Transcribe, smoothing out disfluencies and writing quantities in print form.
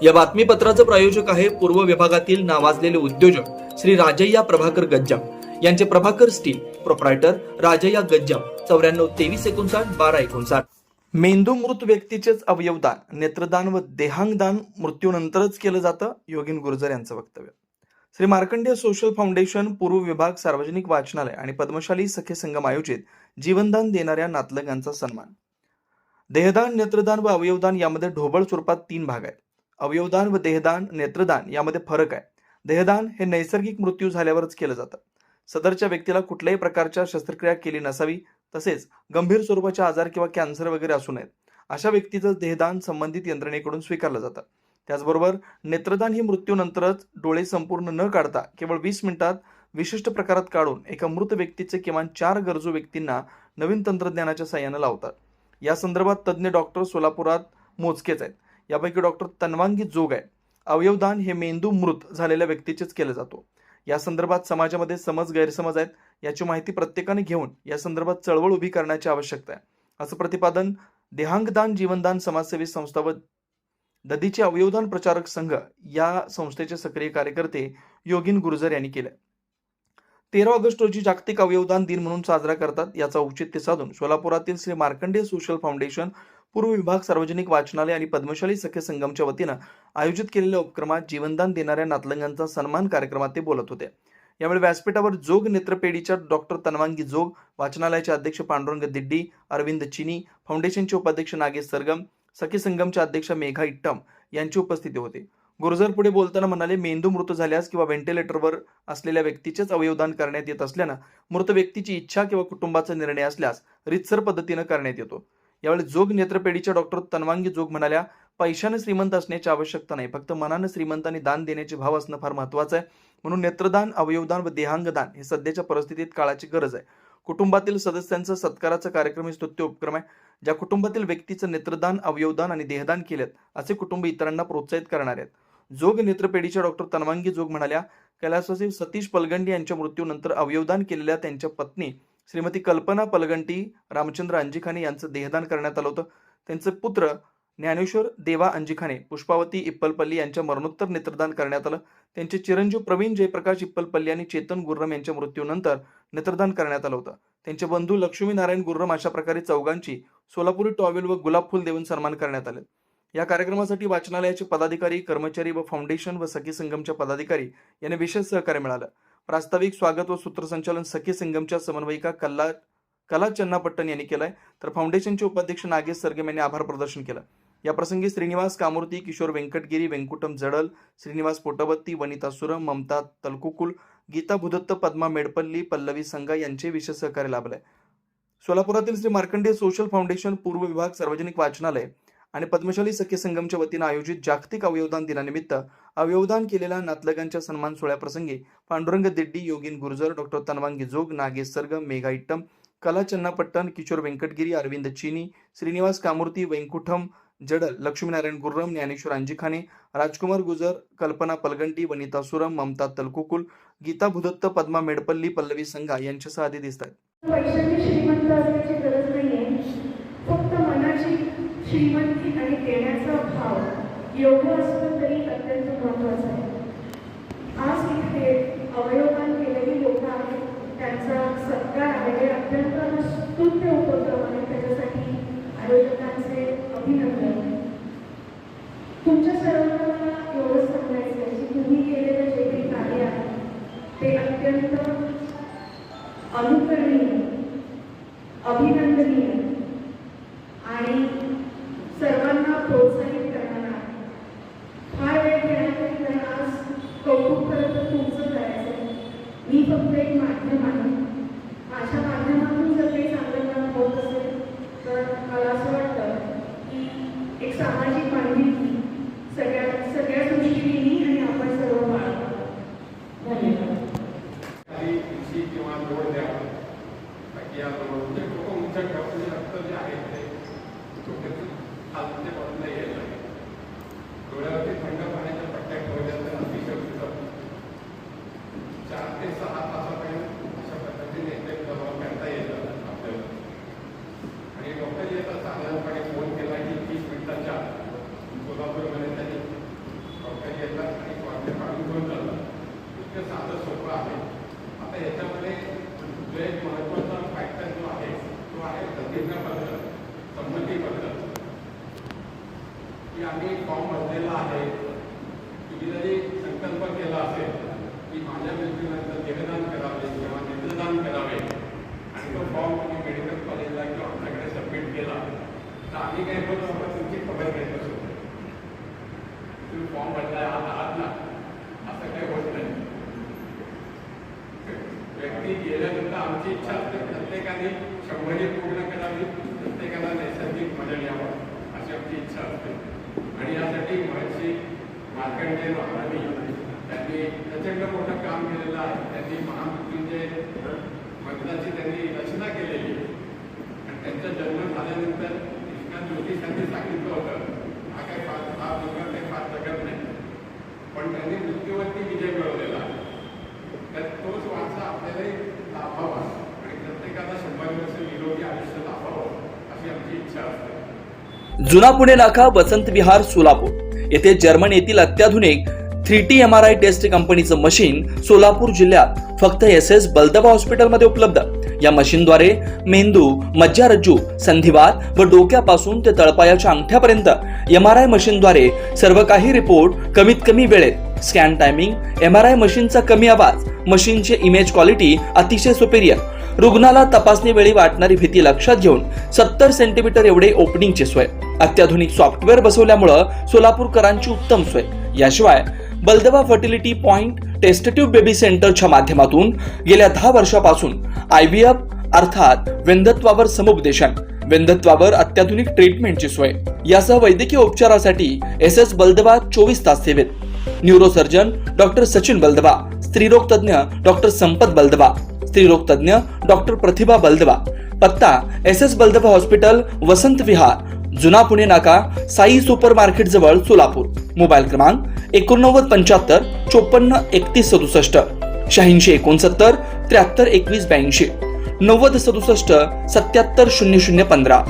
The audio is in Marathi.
या बातमीपत्राचं प्रायोजक आहे पूर्व विभागातील नावाजलेले उद्योजक श्री राजय्या प्रभाकर गज्जाम यांचे प्रभाकर स्टील प्रोप्रायटर राजय्या गज्जाम 94 2359 1259. मेंदू मृत व्यक्तीचेच अवयवदान, नेत्रदान व देहांगदान मृत्यूनंतरच केलं जातं, योगीन गुर्जर यांचं वक्तव्य. श्री मार्कंडेय सोशल फाउंडेशन, पूर्व विभाग, सार्वजनिक वाचनालय आणि पद्मशाली सखे संगम आयोजित जीवनदान देणाऱ्या नातलगांचा सन्मान. देहदान, नेत्रदान व अवयवदान यामध्ये ढोबळ स्वरूपात 3 भाग आहेत. अवयवदान व देहदान, नेत्रदान यामध्ये फरक आहे. देहदान हे नैसर्गिक मृत्यू झाल्यावरच केलं जातं. सदरच्या व्यक्तीला कुठल्याही प्रकारच्या शस्त्रक्रिया केली नसावी, तसेच गंभीर स्वरूपाचे आजार किंवा कॅन्सर वगैरे असू नयेत. अशा व्यक्तीचं देहदान संबंधित यंत्रणेकडून स्वीकारलं जातं. त्याचबरोबर नेत्रदान ही मृत्यूनंतरच डोळे संपूर्ण न काढता केवळ 20 मिनिटात विशिष्ट प्रकारात काढून एका मृत व्यक्तीचे किमान 4 गरजू व्यक्तींना नवीन तंत्रज्ञानाच्या साहाय्यानं लावतात. या संदर्भात तज्ज्ञ डॉक्टर सोलापुरात मोजकेच आहेत. यापैकी डॉक्टर तन्वांगी जोग आहे. अवयवदान हे मेंदू मृत झालेल्या व्यक्तीचेच केलं जातो. या संदर्भात समाजामध्ये समज गैरसमज आहेत. याची माहिती प्रत्येकाने घेऊन या संदर्भात चळवळ उभी करण्याची आवश्यकता आहे, असं प्रतिपादन देहांगदान जीवनदान समाजसेवी संस्था व ददीचे अवयवदान प्रचारक संघ या संस्थेचे सक्रिय कार्यकर्ते योगीन गुर्जर यांनी केले. 13 ऑगस्ट रोजी जागतिक अवयवदान दिन म्हणून साजरा करतात. याचा औचित्य साधून सोलापुरातील श्री मार्कंडेय सोशल फाउंडेशन, पूर्व विभाग, सार्वजनिक वाचनालय आणि पद्मशाली सखे संगमच्या वतीनं आयोजित केलेल्या उपक्रमात जीवनदान देणाऱ्या नातलगांचा सन्मान कार्यक्रमात ते बोलत होते. यावेळी व्यासपीठावर जोग नेत्रपेढीच्या डॉक्टर तन्वांगी जोग, वाचनालयाचे अध्यक्ष पांडुरंग दिड्डी, अरविंद चिनी, फाउंडेशनचे उपाध्यक्ष नागेश सरगम, सखी संगमच्या अध्यक्ष मेघा इट्टम यांची उपस्थिती होती. गुर्जर पुढे बोलताना म्हणाले, मेंदू मृत झाल्यास किंवा व्हेंटिलेटरवर असलेल्या व्यक्तीचेच अवयवदान करण्यात येत असल्यानं मृत व्यक्तीची इच्छा किंवा कुटुंबाचा निर्णय असल्यास रीतसर पद्धतीनं करण्यात येतो. यावेळी जोग नेत्रपेढीच्या डॉक्टर तन्वांगी जोग म्हणाल्या, पैशाने श्रीमंत असण्याची आवश्यकता नाही, फक्त मनाने श्रीमंत आणि दान देण्याचे भाव असणं फार महत्वाचं आहे. म्हणून नेत्रदान, अवयवदान व देहांगदान हे सध्याच्या परिस्थितीत काळाची गरज आहे. कुटुंबातील सदस्यांचा सत्काराचा कार्यक्रम ही स्तुत्य उपक्रम आहे. ज्या कुटुंबातील व्यक्तीचं नेत्रदान, अवयवदान आणि देहदान केलेत असे कुटुंब इतरांना प्रोत्साहित करणार आहेत. जोग नेत्रपेढीच्या डॉक्टर तन्वांगी जोग म्हणाल्या, कैलासवासी सतीश पलगंटी यांच्या मृत्यूनंतर अवयवदान केलेल्या त्यांच्या पत्नी श्रीमती कल्पना पलगंटी रामचंद्र अंजिखाने यांचं देहदान करण्यात आलं होतं. त्यांचे पुत्र ज्ञानेश्वर देवा अंजिखाने, पुष्पावती इप्पलपल्ली यांच्या मरणोत्तर नेत्रदान करण्यात आलं. त्यांचे चिरंजीव प्रवीण जयप्रकाश इप्पलपल्ली आणि चेतन गुर्रम यांच्या मृत्यूनंतर नेत्रदान करण्यात आलं होतं. त्यांचे बंधू लक्ष्मी नारायण गुर्रम अशा प्रकारे चौघांची सोलापुरी टॉवेल व गुलाब फुल देऊन सन्मान करण्यात आले. या कार्यक्रमासाठी वाचनालयाचे पदाधिकारी, कर्मचारी व फाउंडेशन व सखी संगमच्या पदाधिकारी यांनी विशेष सहकार्य मिळालं. प्रास्ताविक, स्वागत व सूत्रसंचालन सखी संगमच्या समन्वयिका कला चन्नापट्टन यांनी केलंय, तर फाउंडेशनचे उपाध्यक्ष नागेश सरगम यांनी आभार प्रदर्शन केलं. या प्रसंगी श्रीनिवास कामूर्ती, किशोर वेंकटगिरी, वेंकुटम जडल, श्रीनिवास पोटवत्ती, वनिता सुरम, ममता तलकुकुल, गीता भुदत्त, पद्मा मेडपल्ली, पल्लवी संगा यांचे विशेष सहकार्य लाभलंय. सोलापुरातील श्री मार्कंडेय सोशल फाउंडेशन, पूर्व विभाग, सार्वजनिक वाचनालय आणि पद्मशाली सखे संगमच्या वतीनं आयोजित जागतिक अवयवदान दिनानिमित्त अवयवदान केलेल्या नातलगांच्या सन्मान सोहळ्याप्रसंगी पांडुरंग दिड्डी, योगीन गुर्जर, डॉक्टर तन्वांगी जोग, नागेश सरगम, मेघा इट्टम, कला चन्नापट्टन, किशोर वेंकटगिरी, अरविंद चिनी, श्रीनिवास कामूर्ती, वेंकुटम जडल, लक्ष्मीनारायण गुर्रम, ज्ञानेश्वर अंजिखाने, राजकुमार गुजर, कल्पना पलगंटी, वनिता सुरम, ममता तलकुकुल, गीता भुदत्त, पद्मा मेडपल्ली, पल्लवी संगा यांच्यासह आदी दिसत आहेत. पैशाची श्रीमंत असण्याची गरज नाहीये, फक्त मनाची श्रीमंती आणि देण्याचा भाव योग्य असलं तरी अत्यंत महत्त्वाचं आहे. आज इथे अवयवदान केलेली लोक आहेत, त्यांचा सत्कार आहे, हे अत्यंत स्तुत्य उपक्रम आहे. त्याच्यासाठी आयोजकांचे अभिनंदन. तुमच्या सर्वांना मला एवढं सांगायचं आहे की तुम्ही केलेलं जे काही कार्य आहे ते अत्यंत अनुकरणीय, अभिनंदनीय आणि सर्वांना प्रोत्साहित करणारा आहे. फार वेळ घेण्यासाठी आज कौतुक करत तुमचं करायचं. मी फक्त एक माध्यम आहे. माझ्या माध्यमातून जर काही चांगलं काम होत असेल तर मला असं वाटतं की एक सामाजिक बांधिलकी सगळ्या दृष्टीने मी आणि आपण सर्व बाळगतो. धन्यवाद. डोळ्यावरती थंड पाण्याच्या पट्ट्या ठेवल्यानंतर अतिशय उत्तम 4 ते 6 तासापर्यंत अशा पद्धतीने एक दबाव करता येतं आपल्याला. आणि डॉक्टर येतात साधारणपणे फोन केला की 30 मिनिटाच्या सोलापूरमध्ये त्यांनी की आम्ही फॉर्म भरलेला आहे. तुम्ही जरी संकल्प केला असेल की माझ्या मृत्यूनंतर देहदान करावे किंवा नेत्रदान करावे आणि तो फॉर्म तुम्ही मेडिकल कॉलेजला किंवा आमच्याकडे सबमिट केला तर आम्ही काय बोलतो आपण तुमची खबर घेत असतो. तुम्ही फॉर्म भरलाय आहात ना असं काही होत नाही. व्यक्ती गेल्यानंतर आमची इच्छा असते प्रत्येकाने 100 पूर्ण करावी, प्रत्येकाला नैसर्गिक मरण यावं अशी आमची इच्छा असते. आणि यासाठी महर्षी मार्कंडेय महाराणी त्यांनी प्रचंड मोठं काम केलेलं आहे. त्यांनी महामृत्युंजय मंत्राची त्यांनी रचना केलेली आहे. आणि त्यांचा जन्म झाल्यानंतर कृष्णा ज्योतिषांनी सांगितलं होतं हा मुलगा काही फार जगत नाही, पण त्यांनी मृत्यूवरती विजय मिळवलेला आहे. तर तोच वारसा आपल्यालाही लाभावा आणि प्रत्येकाला 100 वर्ष निरोगी आयुष्य लाभावं अशी आमची इच्छा असते. जुना पुणे नाका वसंत विहार सोलापूर येथे जर्मन येथील अत्याधुनिक 3T MRI टेस्ट कंपनीचं मशीन सोलापूर जिल्ह्यात फक्त SS बलदबा हॉस्पिटलमध्ये उपलब्ध. या मशीनद्वारे मेंदू, मज्जारज्जू, संधिवात व डोक्यापासून ते तळपायाच्या अंगठ्यापर्यंत MRI मशीनद्वारे सर्व काही रिपोर्ट कमीत कमी वेळेत. स्कॅन टायमिंग, MRI मशीनचा कमी आवाज, मशीनचे इमेज क्वालिटी अतिशय सुपेरियर. रुग्णाला तपासणी वेळी वाटणारी भीती लक्षात घेऊन 70 सेंटीमीटर एवढे ओपनिंगची सोय. अत्याधुनिक सॉफ्टवेअर बसवल्यामुळे सोलापूरकरांची उत्तम सोय. याशिवाय बलदबा फर्टिलिटी पॉइंट टेस्टेटिव्ह बेबी सेंटरच्या माध्यमातून गेल्या 10 वर्षापासून IVF अर्थात वेंधत्वावर समुपदेशन, वेंधत्वावर अत्याधुनिक ट्रीटमेंटची सोय. यासह वैद्यकीय उपचारासाठी SS बलदबा 24 तास सेवेत. न्यूरोसर्जन डॉक्टर सचिन बलदबा, स्त्रीरोग तज्ञ डॉक्टर संपत बलदबा, स्त्रीरोग तज्ञ डॉक्टर प्रतिभा बलदबा. पत्ता SS बलदबा हॉस्पिटल, वसंत विहार, जुना पुणे नाका, साई सुपर मार्केट जवळ, सोलापूर. मोबाईल क्रमांक 8975 54 31 67, 8669 73 21 82, 90 67 77 00 15.